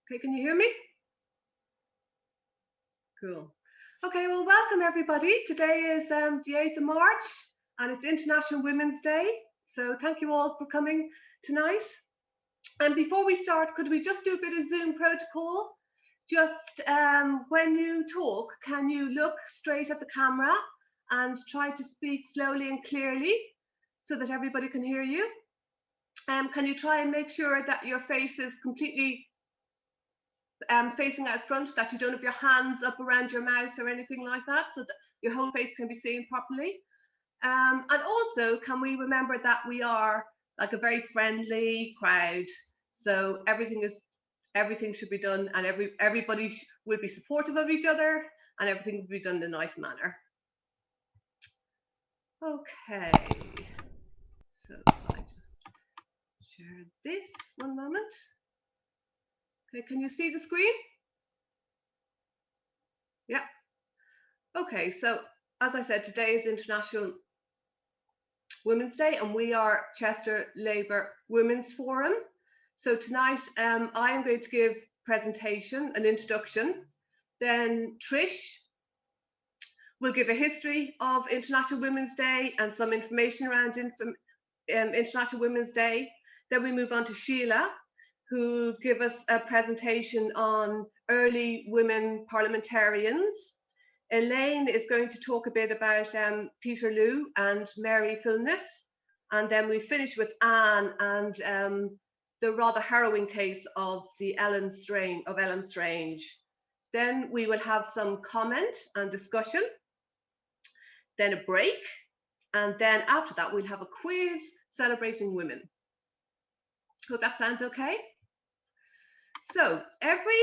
Okay, can you hear me? Cool. Okay, well, welcome everybody. Today is the 8th of March and it's International Women's Day. So thank you all for coming tonight. And before we start, could we just do a bit of Zoom protocol? Just when you talk, can you look straight at the camera and try to speak slowly and clearly so that everybody can hear you? Can you try and make sure that your face is completely facing out front, that you don't have your hands up around your mouth or anything like that, so that your whole face can be seen properly. And also, can we remember that we are like a very friendly crowd, so everything should be done, and everybody will be supportive of each other, and everything will be done in a nice manner. Okay, so I just share this one moment. Okay, can you see the screen? Yeah. Okay, so as I said, today is International Women's Day and we are Chester Labour Women's Forum. So tonight I am going to give an introduction. Then Trish will give a history of International Women's Day and some information around International Women's Day. Then we move on to Sheila, who give us a presentation on early women parliamentarians. Elaine is going to talk a bit about Peterloo and Mary Filness. And then we finish with Anne and the rather harrowing case of Ellen Strange. Then we will have some comment and discussion, then a break, and then after that we'll have a quiz celebrating women. Hope that sounds okay. So every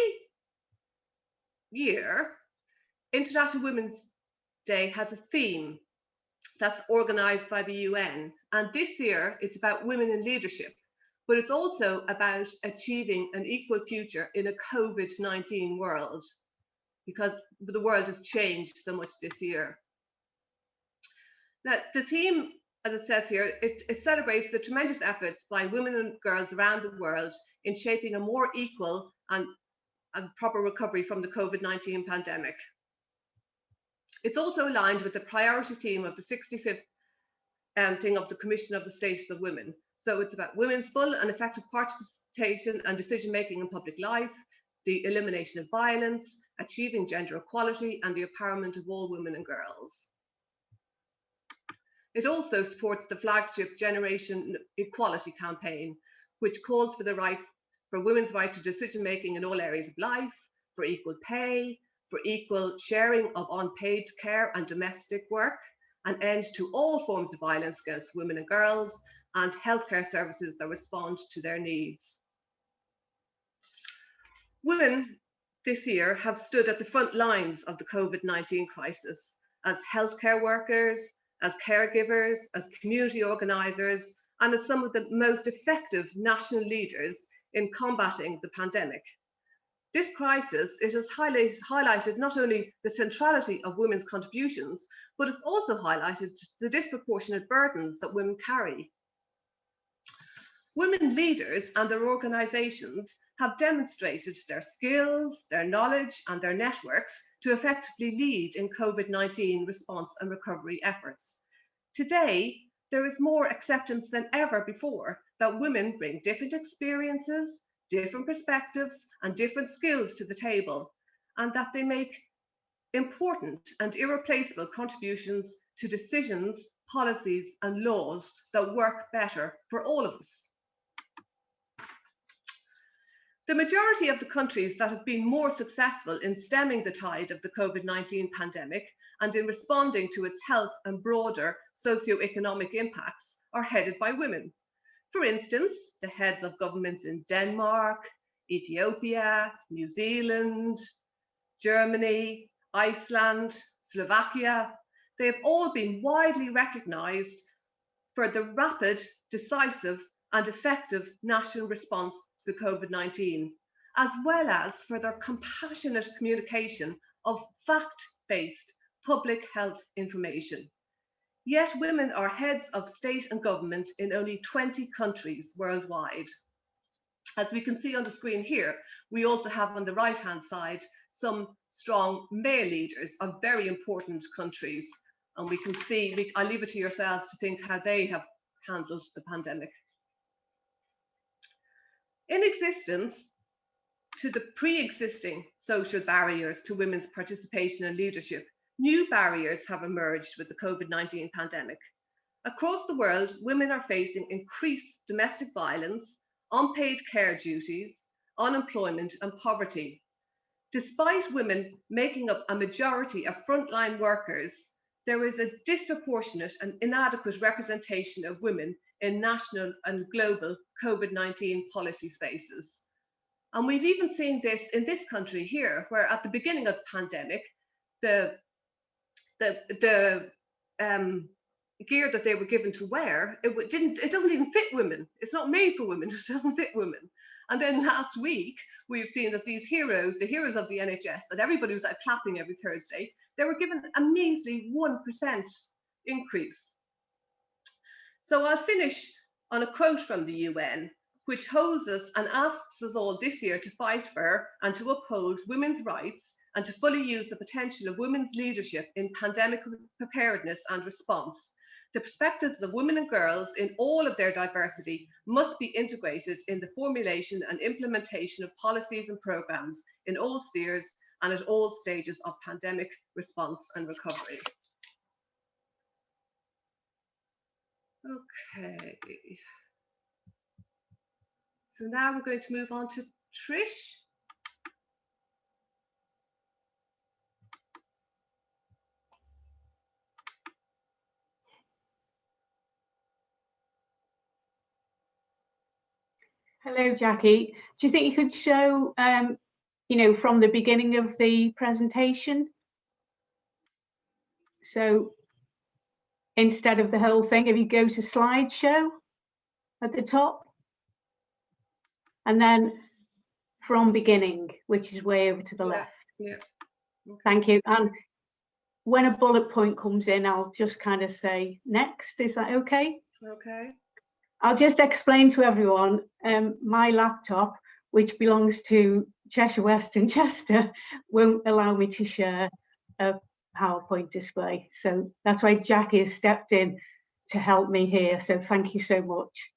year, International Women's Day has a theme that's organised by the UN. And this year, it's about women in leadership, but it's also about achieving an equal future in a COVID-19 world, because the world has changed so much this year. Now, the theme, as it says here, it celebrates the tremendous efforts by women and girls around the world in shaping a more equal and proper recovery from the COVID-19 pandemic. It's also aligned with the priority theme of the 65th thing of the Commission of the Status of Women. So it's about women's full and effective participation and decision-making in public life, the elimination of violence, achieving gender equality, and the empowerment of all women and girls. It also supports the flagship Generation Equality campaign, which calls for women's right to decision-making in all areas of life, for equal pay, for equal sharing of unpaid care and domestic work, an end to all forms of violence against women and girls, and healthcare services that respond to their needs. Women this year have stood at the front lines of the COVID-19 crisis as healthcare workers, as caregivers, as community organisers, and as some of the most effective national leaders in combating the pandemic. This crisis, it has highlighted not only the centrality of women's contributions, but it's also highlighted the disproportionate burdens that women carry. Women leaders and their organisations have demonstrated their skills, their knowledge and their networks to effectively lead in COVID-19 response and recovery efforts. Today, there is more acceptance than ever before that women bring different experiences, different perspectives and different skills to the table, and that they make important and irreplaceable contributions to decisions, policies and laws that work better for all of us. The majority of the countries that have been more successful in stemming the tide of the COVID-19 pandemic and in responding to its health and broader socio-economic impacts are headed by women. For instance, the heads of governments in Denmark, Ethiopia, New Zealand, Germany, Iceland, Slovakia, they have all been widely recognised for the rapid, decisive and effective national response to the COVID-19, as well as for their compassionate communication of fact-based public health information. Yet women are heads of state and government in only 20 countries worldwide. As we can see on the screen here, we also have on the right-hand side some strong male leaders of very important countries. And we can see, I'll leave it to yourselves to think how they have handled the pandemic. In existence, to the pre-existing social barriers to women's participation and leadership, new barriers have emerged with the COVID-19 pandemic. Across the world, women are facing increased domestic violence, unpaid care duties, unemployment and poverty. Despite women making up a majority of frontline workers, there is a disproportionate and inadequate representation of women in national and global COVID-19 policy spaces. And we've even seen this in this country here, where at the beginning of the pandemic, the gear that they were given to wear, it doesn't even fit women. It's not made for women, it doesn't fit women. And then last week, we've seen that these heroes, the heroes of the NHS, that everybody was out clapping every Thursday, they were given a measly 1% increase. So I'll finish on a quote from the UN, which holds us and asks us all this year to fight for and to uphold women's rights and to fully use the potential of women's leadership in pandemic preparedness and response. The perspectives of women and girls in all of their diversity must be integrated in the formulation and implementation of policies and programs in all spheres and at all stages of pandemic response and recovery. Okay. So now we're going to move on to Trish. Hello, Jackie. Do you think you could show, you know, from the beginning of the presentation? So instead of the whole thing, if you go to slideshow at the top, and then from beginning, which is way over to the left. Yeah. Okay. Thank you. And when a bullet point comes in, I'll just kind of say next. Is that okay? Okay. I'll just explain to everyone, my laptop, which belongs to Cheshire West and Chester, won't allow me to share a PowerPoint display. So that's why Jackie has stepped in to help me here. So thank you so much.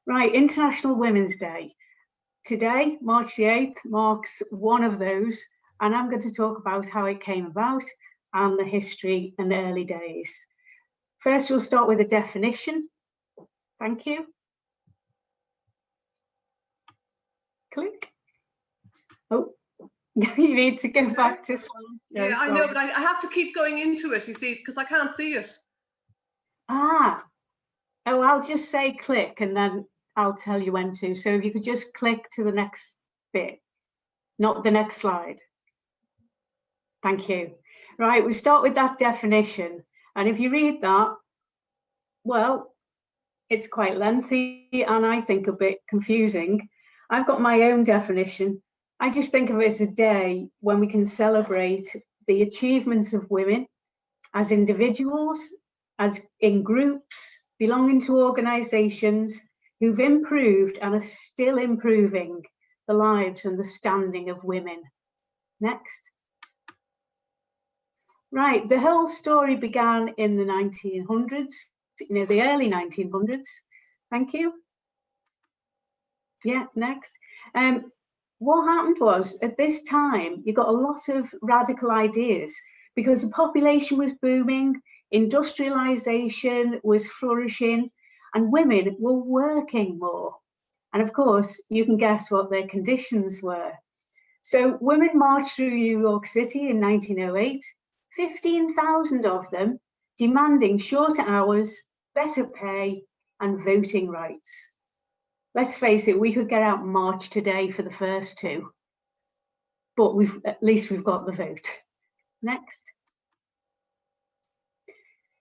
Right, International Women's Day. Today, March the 8th, marks one of those, and I'm going to talk about how it came about and the history and the early days. First, we'll start with a definition. Thank you. Click. Oh, you need to go back to slide. No, yeah, I know, but I have to keep going into it, you see, because I can't see it. Ah, oh, I'll just say click and then I'll tell you when to. So if you could just click to the next bit, not the next slide. Thank you. Right, we start with that definition. And if you read that, well, it's quite lengthy and I think a bit confusing. I've got my own definition. I just think of it as a day when we can celebrate the achievements of women as individuals, as in groups, belonging to organisations who've improved and are still improving the lives and the standing of women. Next. Right, the whole story began in the 1900s, you know, the early 1900s. Thank you. Yeah, next. What happened was, at this time, you got a lot of radical ideas because the population was booming, industrialization was flourishing, and women were working more. And of course, you can guess what their conditions were. So women marched through New York City in 1908, 15,000 of them demanding shorter hours, better pay, and voting rights. Let's face it, we could get out and march today for the first two, but at least we've got the vote. Next.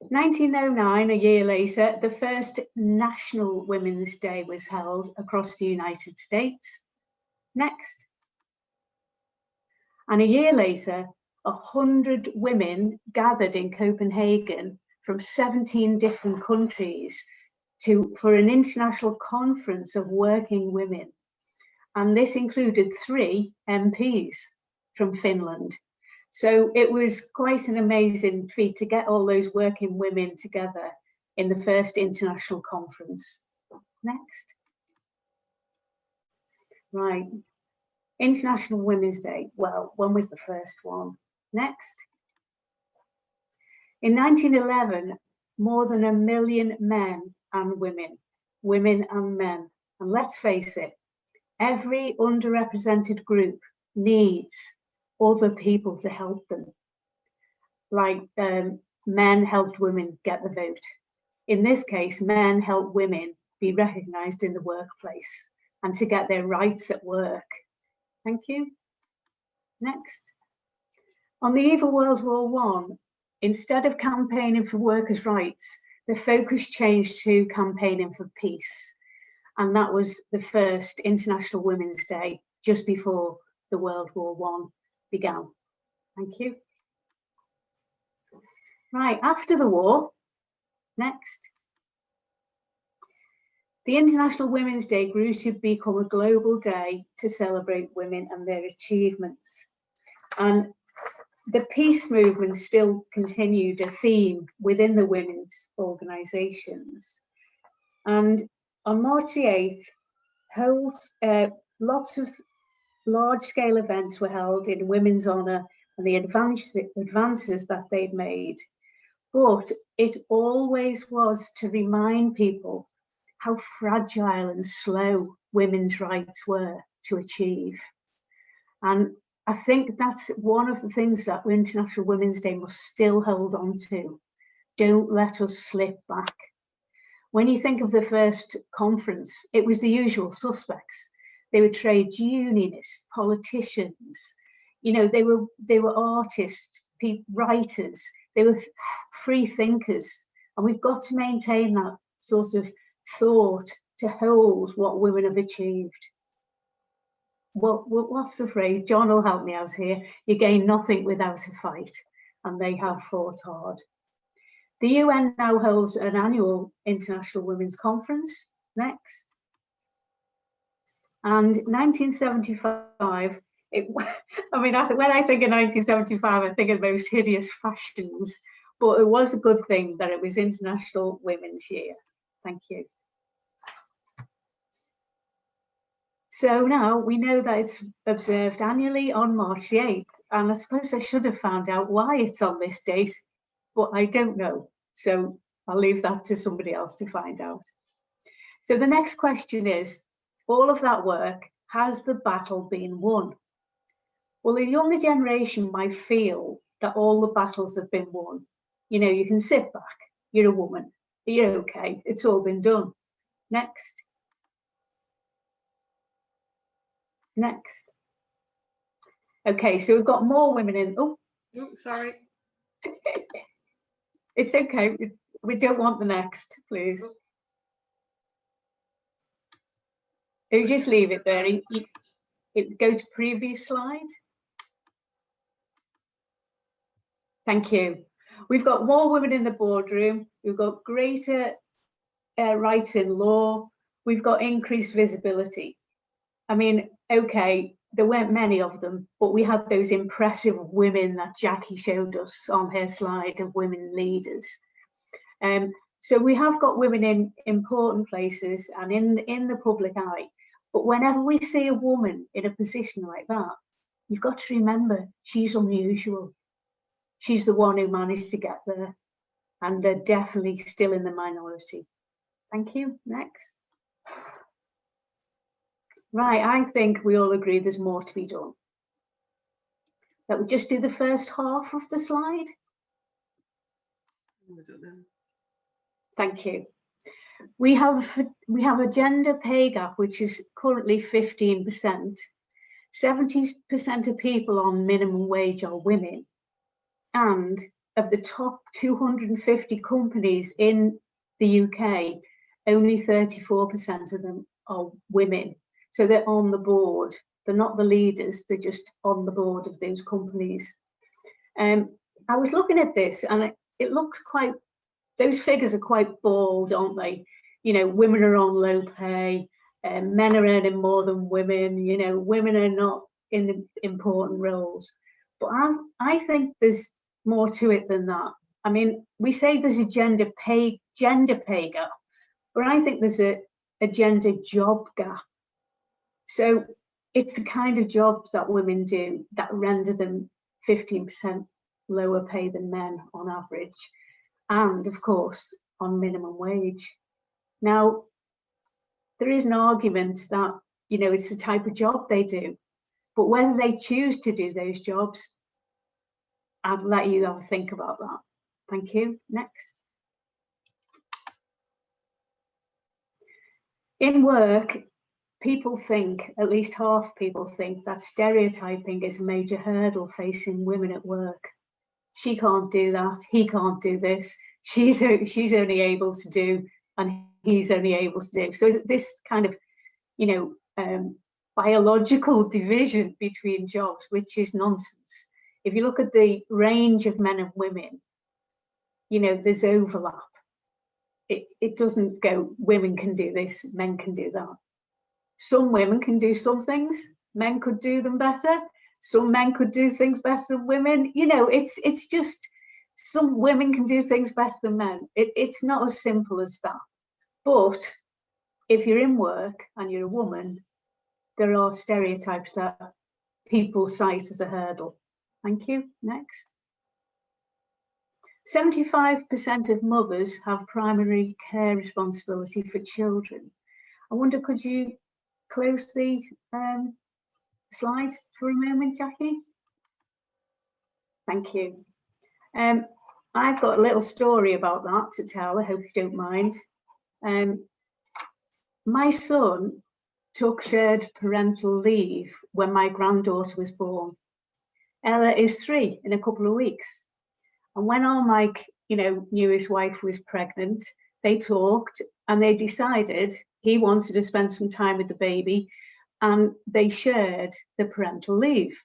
1909, a year later, the first National Women's Day was held across the United States. Next. And a year later, 100 women gathered in Copenhagen from 17 different countries for an international conference of working women. and this included 3 MPs from Finland. So it was quite an amazing feat to get all those working women together in the first international conference. Next. Right, International Women's Day. Well, when was the first one? Next. In 1911, more than 1 million men and women and men. And let's face it, every underrepresented group needs other people to help them. Like men helped women get the vote. In this case, men helped women be recognised in the workplace and to get their rights at work. Thank you. Next. On the eve of World War I, instead of campaigning for workers' rights, the focus changed to campaigning for peace. And that was the first International Women's Day, just before the World War I began. Thank you. Right, after the war, next. The International Women's Day grew to become a global day to celebrate women and their achievements. And the peace movement still continued a theme within the women's organisations. And on March the 8th, lots of large-scale events were held in women's honour and the advances that they'd made. But it always was to remind people how fragile and slow women's rights were to achieve. And I think that's one of the things that International Women's Day must still hold on to. Don't let us slip back. When you think of the first conference, it was the usual suspects. They were trade unionists, politicians, you know, they were artists, writers, they were free thinkers. And we've got to maintain that sort of thought to hold what women have achieved. What's the phrase? John will help me out here. You gain nothing without a fight, and they have fought hard. The UN now holds an annual International Women's Conference. Next. And 1975, I mean, when I think of 1975, I think of the most hideous fashions, but it was a good thing that it was International Women's Year. Thank you. So now we know that it's observed annually on March the 8th, and I suppose I should have found out why it's on this date, but I don't know. So I'll leave that to somebody else to find out. So the next question is, all of that work, has the battle been won? Well, the younger generation might feel that all the battles have been won. You know, you can sit back, you're a woman, you're okay, it's all been done. Next. Next. Okay, so we've got more women in. Oh, sorry. It's okay. We don't want the next, please. You just leave it there. Go to previous slide. Thank you. We've got more women in the boardroom. We've got greater rights in law. We've got increased visibility. I mean, okay, there weren't many of them, but we had those impressive women that Jackie showed us on her slide of women leaders. So we have got women in important places and in the public eye. But whenever we see a woman in a position like that, you've got to remember she's unusual. She's the one who managed to get there, and they're definitely still in the minority. Thank you. Next. Right, I think we all agree there's more to be done. That we just do the first half of the slide. I don't know. Thank you. We have a gender pay gap, which is currently 15%. 70% of people on minimum wage are women. And of the top 250 companies in the UK, only 34% of them are women. So they're on the board. They're not the leaders, they're just on the board of those companies. I was looking at this and it looks quite, those figures are quite bald, aren't they? You know, women are on low pay, men are earning more than women, you know, women are not in the important roles. But I think there's more to it than that. I mean, we say there's a gender pay gap, but I think there's a gender job gap. So it's the kind of jobs that women do that render them 15% lower pay than men on average, and of course on minimum wage. Now, there is an argument that, you know, it's the type of job they do, but whether they choose to do those jobs, I'd let you have a think about that. Thank you. Next. In work, people think, at least half people think, that stereotyping is a major hurdle facing women at work. She can't do that, he can't do this, she's only able to do, and he's only able to do. So this kind of, you know, biological division between jobs, which is nonsense. If you look at the range of men and women, you know, there's overlap. It doesn't go, women can do this, men can do that. Some women can do some things, men could do them better. Some men could do things better than women. You know, it's just, some women can do things better than men. It's not as simple as that. But if you're in work and you're a woman, there are stereotypes that people cite as a hurdle. Thank you. Next. 75% of mothers have primary care responsibility for children. I wonder, could you close the slides for a moment, Jackie? Thank you. I've got a little story about that to tell. I hope you don't mind. My son took shared parental leave when my granddaughter was born. Ella is 3 in a couple of weeks. And when our Mike, you know, knew his wife was pregnant, they talked and they decided he wanted to spend some time with the baby, and they shared the parental leave.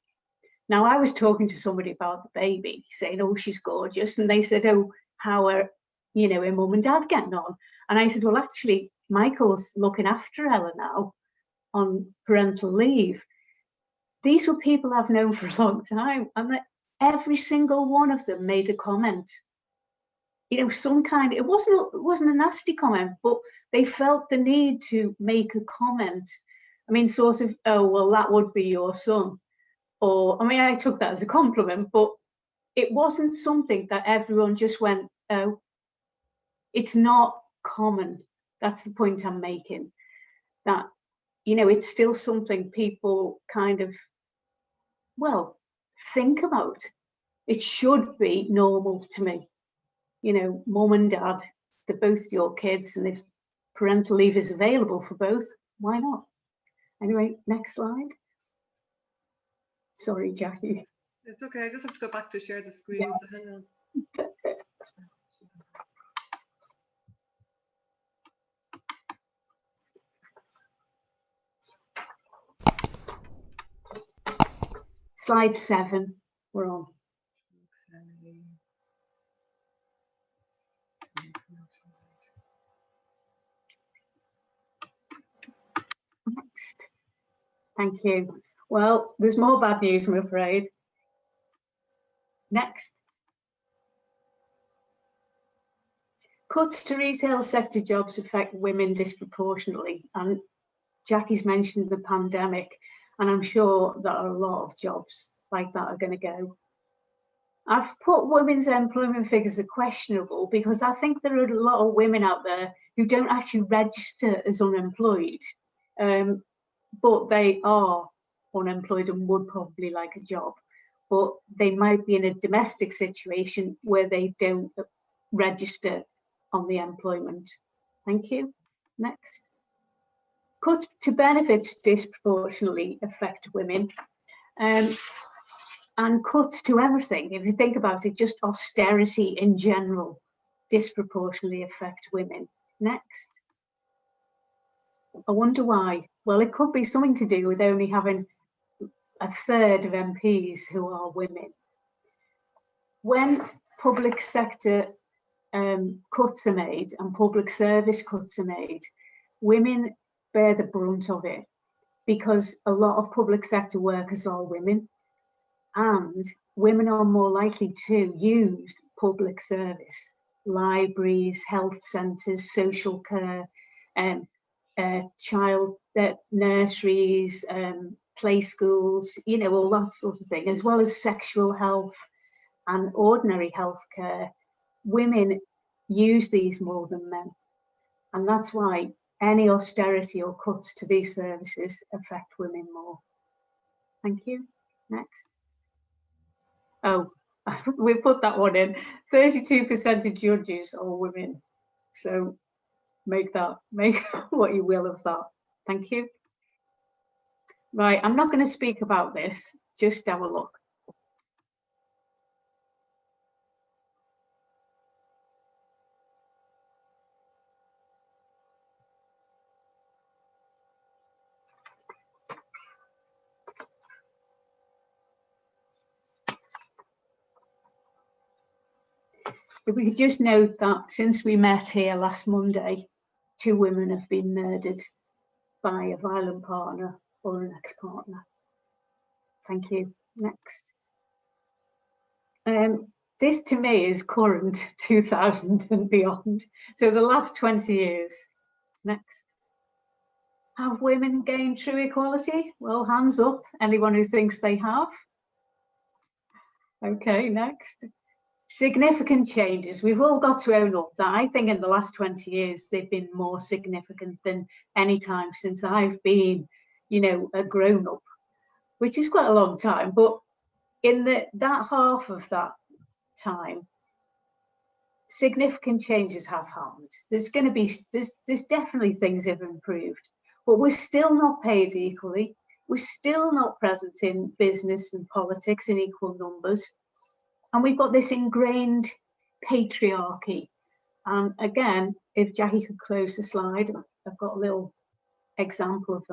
Now, I was talking to somebody about the baby, saying, oh, she's gorgeous. And they said, oh, how are, you know, her mum and dad getting on? And I said, well, actually, Michael's looking after Ella now on parental leave. These were people I've known for a long time. And every single one of them made a comment. You know, some kind, it wasn't a nasty comment, but they felt the need to make a comment. I mean, sort of, oh, well, that would be your son. Or, I mean, I took that as a compliment, but it wasn't something that everyone just went, oh, it's not common. That's the point I'm making. That, you know, it's still something people kind of, well, think about. It should be normal to me. You know, mum and dad, they're both your kids, and if parental leave is available for both, why not? Anyway, next slide. Sorry, Jackie. It's okay, I just have to go back to share the screen, yeah. So hang on. Slide 7, we're on. Okay. Next. Thank you. Well, there's more bad news, I'm afraid. Next. Cuts to retail sector jobs affect women disproportionately, and Jackie's mentioned the pandemic, and I'm sure that a lot of jobs like that are going to go. I've put women's employment figures are questionable because I think there are a lot of women out there who don't actually register as unemployed, but they are unemployed and would probably like a job, but they might be in a domestic situation where they don't register on the employment. Thank you. Next. Cuts to benefits disproportionately affect women, and cuts to everything, if you think about it, just austerity in general, disproportionately affect women. Next. I wonder why. Well, it could be something to do with only having a third of MPs who are women. When public sector cuts are made and public service cuts are made, women bear the brunt of it, because a lot of public sector workers are women, and women are more likely to use public service, libraries, health centres, social care, child nurseries, play schools, you know, all that sort of thing, as well as sexual health and ordinary health care. Women use these more than men, and that's why any austerity or cuts to these services affect women more. Thank you. Next. Oh, we put that one in. 32% of judges are women. So make what you will of that. Thank you. Right, I'm not going to speak about this, just have a look. If we could just note that since we met here last Monday, 2 women have been murdered by a violent partner or an ex-partner. Thank you. Next. This to me is current 2000 and beyond. So the last 20 years. Next. Have women gained true equality? Well, hands up, anyone who thinks they have. Okay, next. Significant changes. We've all got to own up that I think in the last 20 years, they've been more significant than any time since I've been, you know, a grown-up, which is quite a long time. But in that half of that time, significant changes have happened. There's going to be, there's definitely things have improved, but we're still not paid equally. We're still not present in business and politics in equal numbers. And we've got this ingrained patriarchy. And again, if Jackie could close the slide, I've got a little example of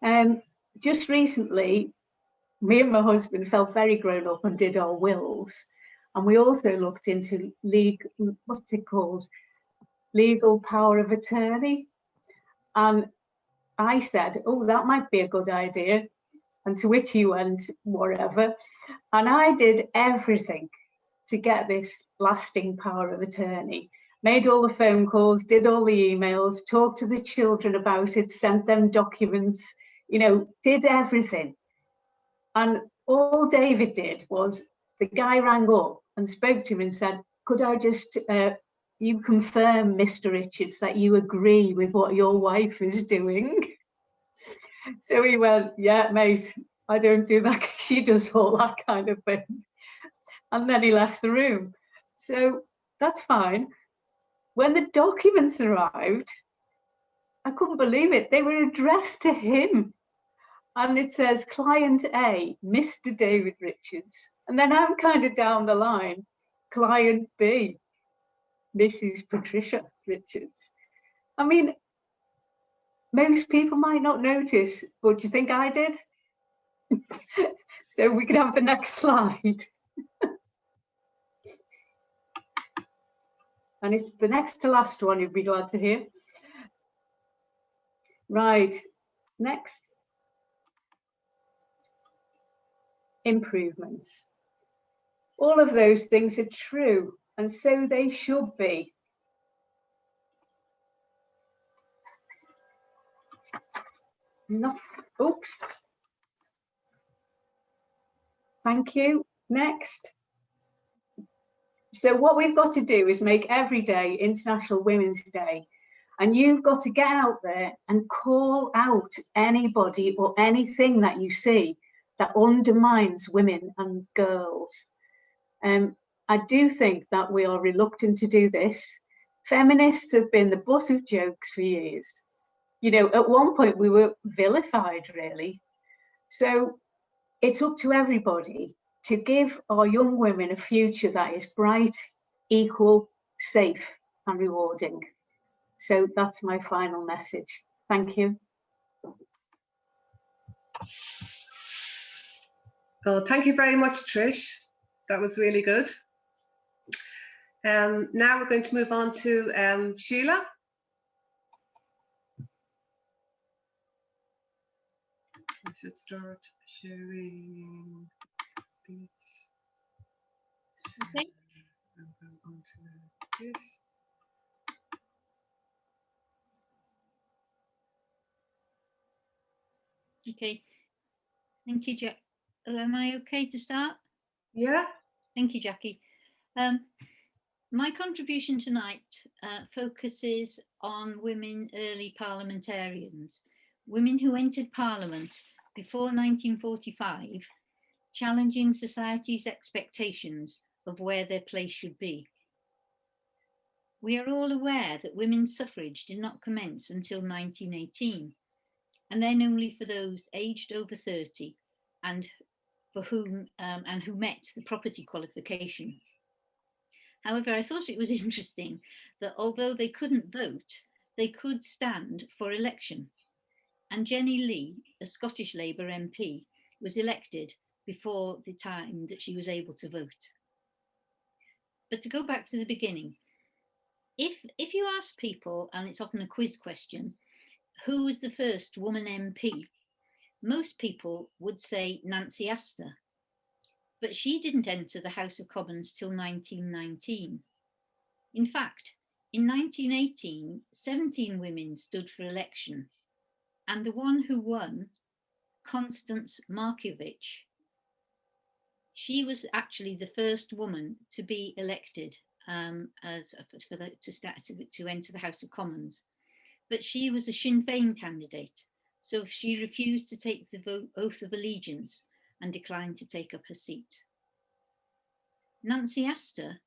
that. Just recently, me and my husband felt very grown up and did our wills. And we also looked into what's it called? Legal power of attorney. And I said, oh, that might be a good idea. And to which he went, whatever. And I did everything to get this lasting power of attorney. Made all the phone calls, did all the emails, talked to the children about it, sent them documents, you know, did everything. And all David did was the guy rang up and spoke to him and said, could I just, you confirm, Mr. Richards, that you agree with what your wife is doing? So he went, yeah, mate, I don't do that. She does all that kind of thing. And then he left the room. So that's fine. When the documents arrived, I couldn't believe it. They were addressed to him. And it says, Client A, Mr. David Richards. And then I'm kind of down the line, Client B, Mrs. Patricia Richards. I mean, most people might not notice, but do you think I did? So we can have the next slide. And it's the next to last one, you'd be glad to hear. Right, next. Improvements. All of those things are true, and so they should be. Oops. Thank you. Next. So what we've got to do is make every day International Women's Day. And you've got to get out there and call out anybody or anything that you see that undermines women and girls. I do think that we are reluctant to do this. Feminists have been the butt of jokes for years. You know, at one point we were vilified, really. So it's up to everybody to give our young women a future that is bright, equal, safe, and rewarding. So that's my final message. Thank you. Well, thank you very much, Trish. That was really good. Now we're going to move on to Sheila. I should start sharing this. Okay. And go on to this. Okay. Thank you, Jack. Am I okay to start? Yeah. Thank you, Jackie. My contribution tonight focuses on women early parliamentarians, women who entered Parliament before 1945, challenging society's expectations of where their place should be. We are all aware that women's suffrage did not commence until 1918, and then only for those aged over 30 and for whom and who met the property qualification. However, I thought it was interesting that although they couldn't vote, they could stand for election. And Jenny Lee, a Scottish Labour MP, was elected before the time that she was able to vote. But to go back to the beginning, if you ask people, and it's often a quiz question, who was the first woman MP? Most people would say Nancy Astor, but she didn't enter the House of Commons till 1919. In fact, in 1918, 17 women stood for election, and the one who won, Constance Markievicz, she was actually the first woman to be elected to enter the House of Commons. But she was a Sinn Féin candidate, so she refused to take the oath of allegiance and declined to take up her seat. Nancy Astor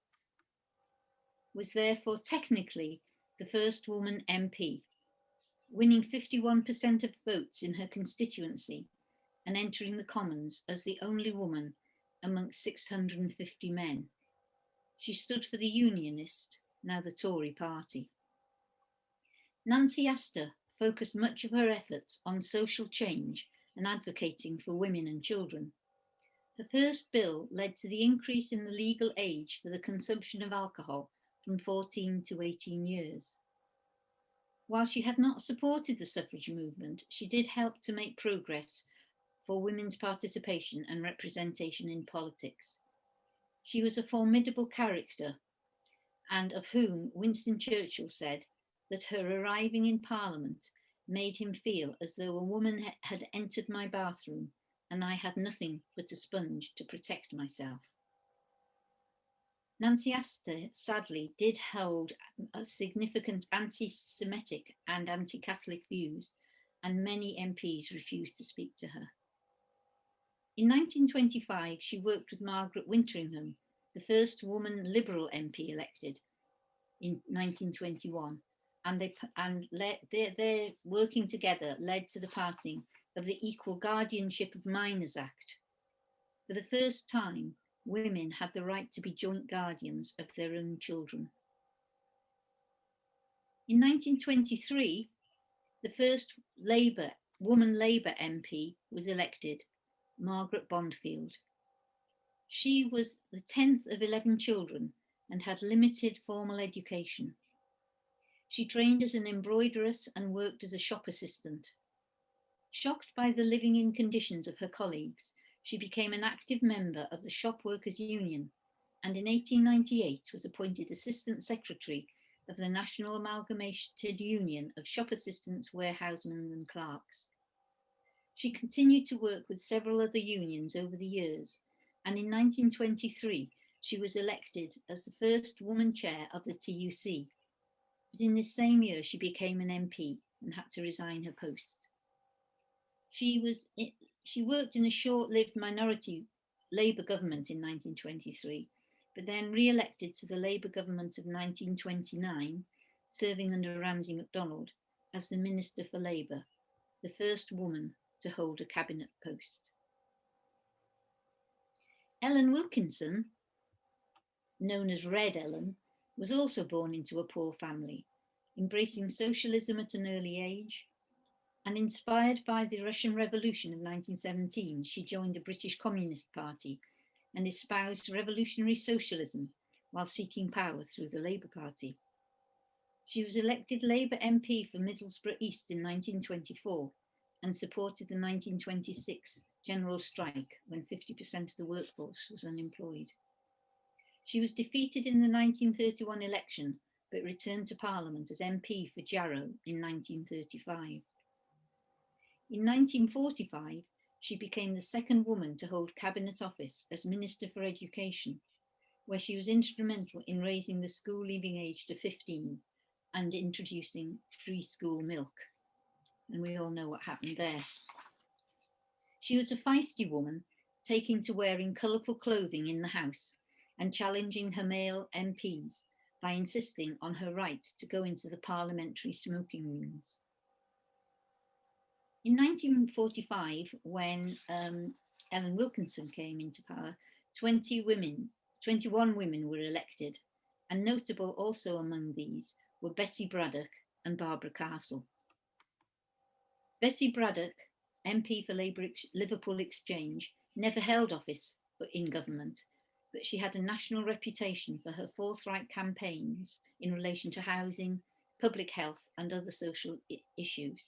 was therefore technically the first woman MP, winning 51% of votes in her constituency and entering the Commons as the only woman amongst 650 men. She stood for the Unionist, now the Tory party. Nancy Astor focused much of her efforts on social change and advocating for women and children. Her first bill led to the increase in the legal age for the consumption of alcohol from 14 to 18 years. While she had not supported the suffrage movement, she did help to make progress for women's participation and representation in politics. She was a formidable character, and of whom Winston Churchill said that her arriving in Parliament made him feel as though a woman had entered my bathroom and I had nothing but a sponge to protect myself. Nancy Astor sadly did hold significant anti-Semitic and anti-Catholic views, and many MPs refused to speak to her. In 1925, she worked with Margaret Winteringham, the first woman Liberal MP elected in 1921, and their working together led to the passing of the Equal Guardianship of Minors Act. For the first time, women had the right to be joint guardians of their own children. In 1923, the first woman Labour MP was elected, Margaret Bondfield. She was the 10th of 11 children and had limited formal education. She trained as an embroideress and worked as a shop assistant. Shocked by the living-in conditions of her colleagues, she became an active member of the Shop Workers' Union, and in 1898 was appointed Assistant Secretary of the National Amalgamated Union of Shop Assistants, Warehousemen and Clerks. She continued to work with several other unions over the years, and in 1923 she was elected as the first woman chair of the TUC. But in this same year she became an MP and had to resign her post. She worked in a short-lived minority Labour government in 1923, but then re-elected to the Labour government of 1929, serving under Ramsay MacDonald as the Minister for Labour, the first woman to hold a cabinet post. Ellen Wilkinson, known as Red Ellen, was also born into a poor family, embracing socialism at an early age. And inspired by the Russian Revolution of 1917, she joined the British Communist Party and espoused revolutionary socialism, while seeking power through the Labour Party. She was elected Labour MP for Middlesbrough East in 1924 and supported the 1926 general strike when 50% of the workforce was unemployed. She was defeated in the 1931 election but returned to Parliament as MP for Jarrow in 1935. In 1945, she became the second woman to hold cabinet office as Minister for Education, where she was instrumental in raising the school leaving age to 15 and introducing free school milk. And we all know what happened there. She was a feisty woman, taking to wearing colourful clothing in the House and challenging her male MPs by insisting on her right to go into the parliamentary smoking rooms. In 1945, when Ellen Wilkinson came into power, 21 women were elected, and notable also among these were Bessie Braddock and Barbara Castle. Bessie Braddock, MP for Liverpool Exchange, never held office in government, but she had a national reputation for her forthright campaigns in relation to housing, public health and other social issues.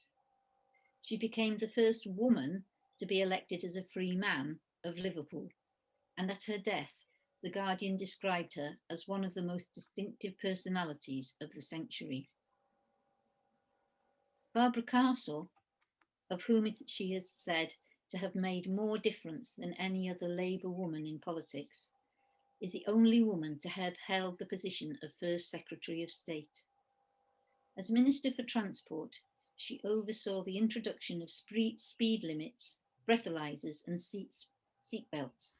She became the first woman to be elected as a free man of Liverpool, and at her death, The Guardian described her as one of the most distinctive personalities of the century. Barbara Castle, of whom she is said to have made more difference than any other Labour woman in politics, is the only woman to have held the position of First Secretary of State. As Minister for Transport, she oversaw the introduction of speed limits, breathalyzers and seat belts.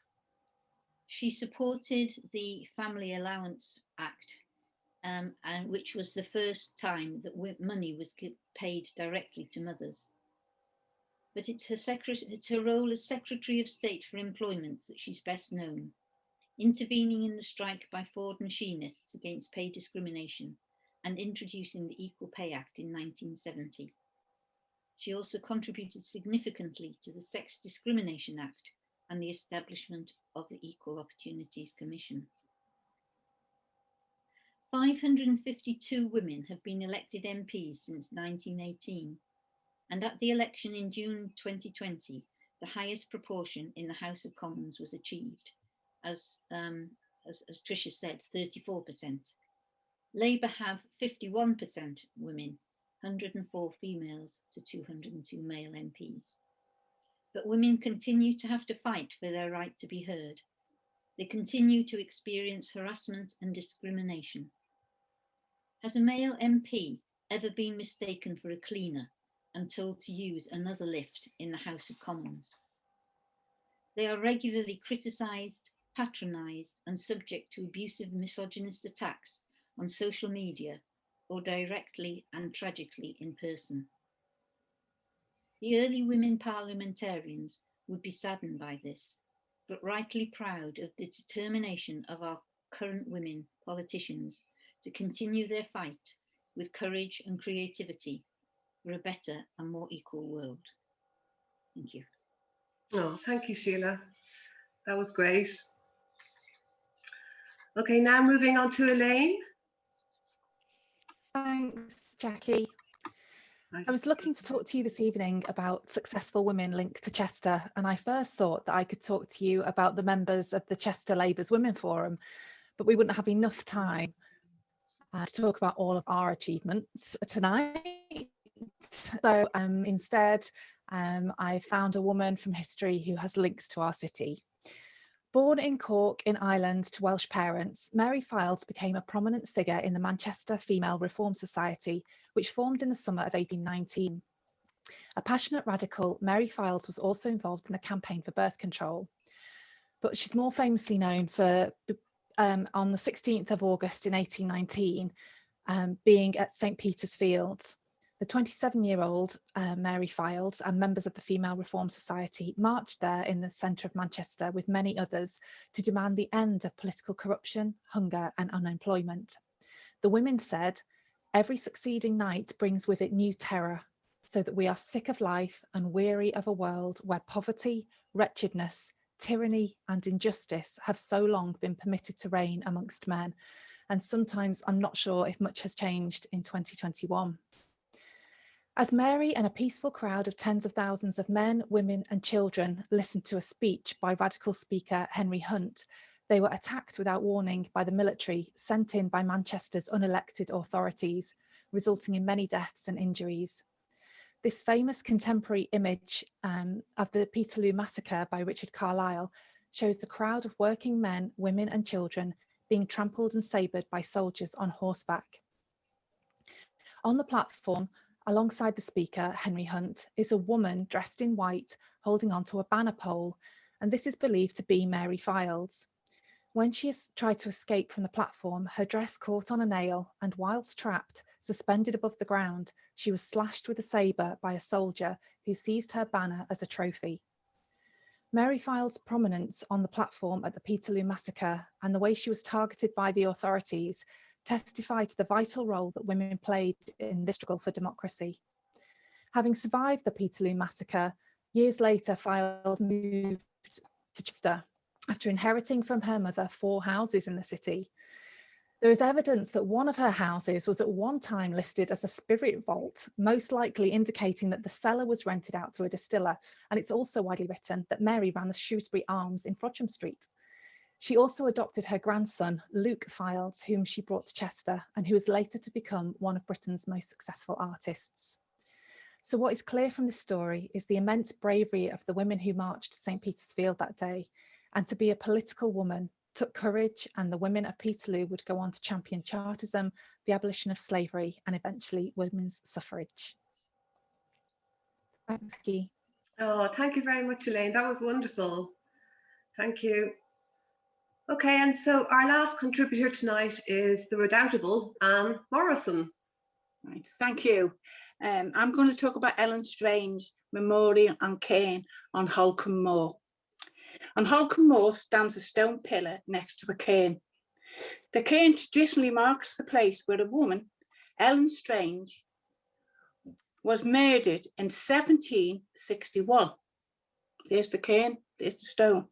She supported the Family Allowance Act, and which was the first time that money was paid directly to mothers. But it's her role as Secretary of State for Employment that she's best known, intervening in the strike by Ford machinists against pay discrimination and introducing the Equal Pay Act in 1970. She also contributed significantly to the Sex Discrimination Act and the establishment of the Equal Opportunities Commission. 552 women have been elected MPs since 1918, and at the election in June 2020, the highest proportion in the House of Commons was achieved, as Tricia said, 34%. Labour have 51% women, 104 females to 202 male MPs. But women continue to have to fight for their right to be heard. They continue to experience harassment and discrimination. Has a male MP ever been mistaken for a cleaner and told to use another lift in the House of Commons? They are regularly criticised, patronised and subject to abusive misogynist attacks on social media or directly and tragically in person. The early women parliamentarians would be saddened by this, but rightly proud of the determination of our current women politicians to continue their fight with courage and creativity for a better and more equal world. Thank you. Oh, thank you, Sheila. That was great. Okay, now moving on to Elaine. Thanks, Jackie. I was looking to talk to you this evening about successful women linked to Chester, and I first thought that I could talk to you about the members of the Chester Labour's Women Forum, but we wouldn't have enough time to talk about all of our achievements tonight. So instead, I found a woman from history who has links to our city. Born in Cork in Ireland to Welsh parents, Mary Fildes became a prominent figure in the Manchester Female Reform Society, which formed in the summer of 1819. A passionate radical, Mary Fildes was also involved in the campaign for birth control. But she's more famously known for, on the 16th of August in 1819, being at St. Peter's Fields. The 27-year-old Mary Fildes and members of the Female Reform Society marched there in the centre of Manchester with many others to demand the end of political corruption, hunger and unemployment. The women said, "Every succeeding night brings with it new terror, so that we are sick of life and weary of a world where poverty, wretchedness, tyranny and injustice have so long been permitted to reign amongst men, and sometimes I'm not sure if much has changed in 2021. As Mary and a peaceful crowd of tens of thousands of men, women and children listened to a speech by radical speaker Henry Hunt, they were attacked without warning by the military sent in by Manchester's unelected authorities, resulting in many deaths and injuries. This famous contemporary image of the Peterloo massacre by Richard Carlile shows the crowd of working men, women and children being trampled and sabred by soldiers on horseback. On the platform, alongside the speaker, Henry Hunt, is a woman dressed in white holding onto a banner pole, and this is believed to be Mary Fildes. When she tried to escape from the platform, her dress caught on a nail, and whilst trapped, suspended above the ground, she was slashed with a sabre by a soldier who seized her banner as a trophy. Mary Fildes' prominence on the platform at the Peterloo massacre and the way she was targeted by the authorities testify to the vital role that women played in this struggle for democracy. Having survived the Peterloo massacre, years later Fildes moved to Chester after inheriting from her mother 4 houses in the city. There is evidence that one of her houses was at one time listed as a spirit vault, most likely indicating that the cellar was rented out to a distiller, and it's also widely written that Mary ran the Shrewsbury Arms in Frodsham Street. She also adopted her grandson, Luke Fildes, whom she brought to Chester, and who was later to become one of Britain's most successful artists. So what is clear from this story is the immense bravery of the women who marched to St. Peter's Field that day, and to be a political woman took courage, and the women of Peterloo would go on to champion Chartism, the abolition of slavery, and eventually women's suffrage. Thanks, Becky. Oh, thank you very much, Elaine. That was wonderful. Thank you. Okay, and so our last contributor tonight is the redoubtable Anne Morrison. Right, thank you. I'm going to talk about Ellen Strange Memorial and Cairn on Holcombe Moor. On Holcombe Moor stands a stone pillar next to a cairn. The cairn traditionally marks the place where a woman, Ellen Strange, was murdered in 1761. There's the cairn, there's the stone.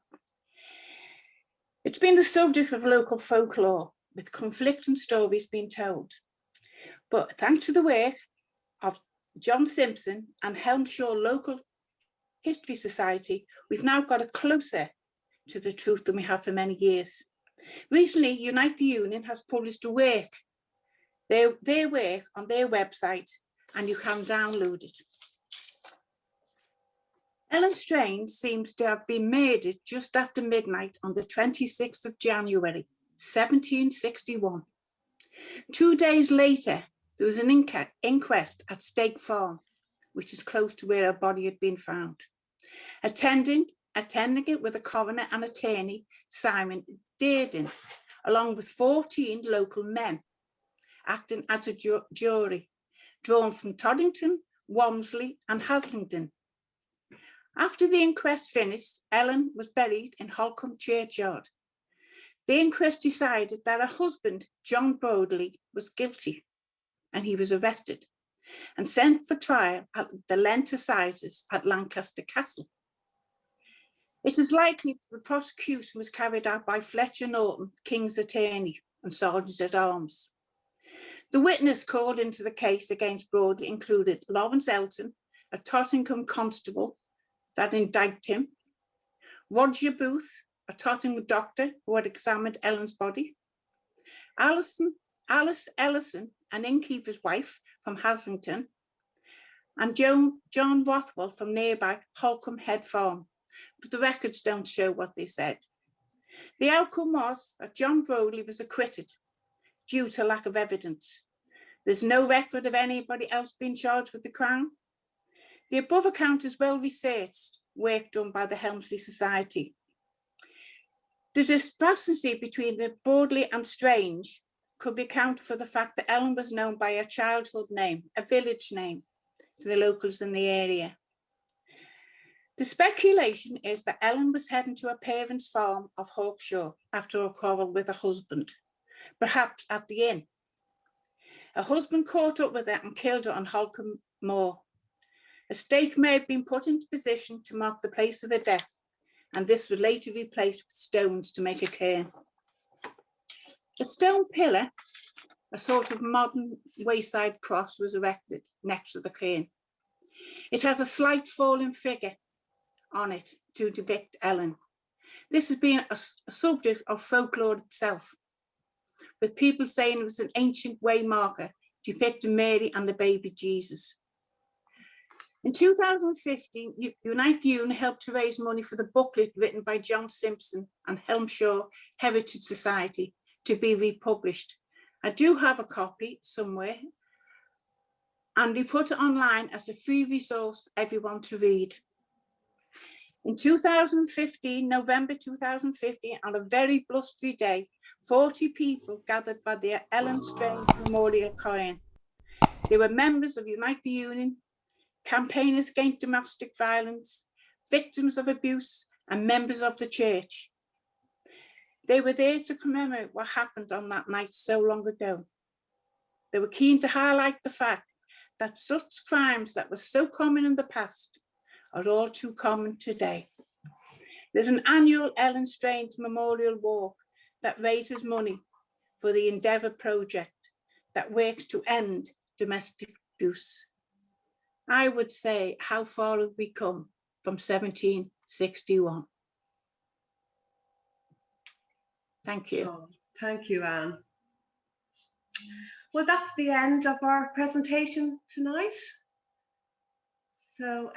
It's been the subject of local folklore, with conflicting stories being told. But thanks to the work of John Simpson and Helmshire Local History Society, we've now got it closer to the truth than we have for many years. Recently, Unite the Union has published a work, their work on their website, and you can download it. Ellen Strange seems to have been murdered just after midnight on the 26th of January, 1761. 2 days later, there was an inquest at Stake Farm, which is close to where her body had been found. Attending it with a coroner and attorney, Simon Dearden, along with 14 local men, acting as a jury, drawn from Toddington, Walmsley and Haslingden. After the inquest finished, Ellen was buried in Holcombe Churchyard. The inquest decided that her husband, John Broadley, was guilty, and he was arrested and sent for trial at the Lent Assizes at Lancaster Castle. It is likely that the prosecution was carried out by Fletcher Norton, King's attorney and Sergeant at Arms. The witness called into the case against Broadley included Lawrence Elton, a Tottenham constable that indicted him, Roger Booth, a Tottenham doctor who had examined Ellen's body, Alice Ellison, an innkeeper's wife from Haslington, and John Rothwell from nearby Holcombe Head Farm, but the records don't show what they said. The outcome was that John Broadley was acquitted due to lack of evidence. There's no record of anybody else being charged with the crime. The above account is well researched work done by the Helmsley Society. The discrepancy between the Broadley and Strange could be accounted for the fact that Ellen was known by her childhood name, a village name, to the locals in the area. The speculation is that Ellen was heading to her parents' farm of Hawkshaw after a quarrel with her husband, perhaps at the inn. Her husband caught up with her and killed her on Holcombe Moor. A stake may have been put into position to mark the place of her death, and this was later replaced with stones to make a cairn. A stone pillar, a sort of modern wayside cross, was erected next to the cairn. It has a slight fallen figure on it to depict Ellen. This has been a subject of folklore itself, with people saying it was an ancient way marker depicting Mary and the baby Jesus. In 2015, Unite the UN helped to raise money for the booklet written by John Simpson and Helmshaw Heritage Society to be republished. I do have a copy somewhere, and we put it online as a free resource for everyone to read. In 2015, November 2015, on a very blustery day, 40 people gathered by the Ellen Strange Memorial Cairn. They were members of Unite the Union, campaigners against domestic violence, victims of abuse, and members of the church. They were there to commemorate what happened on that night so long ago. They were keen to highlight the fact that such crimes that were so common in the past are all too common today. There's an annual Ellen Strange Memorial Walk that raises money for the Endeavour project that works to end domestic abuse. I would say, how far have we come from 1761? Thank you. Oh, thank you, Anne. Well, that's the end of our presentation tonight. So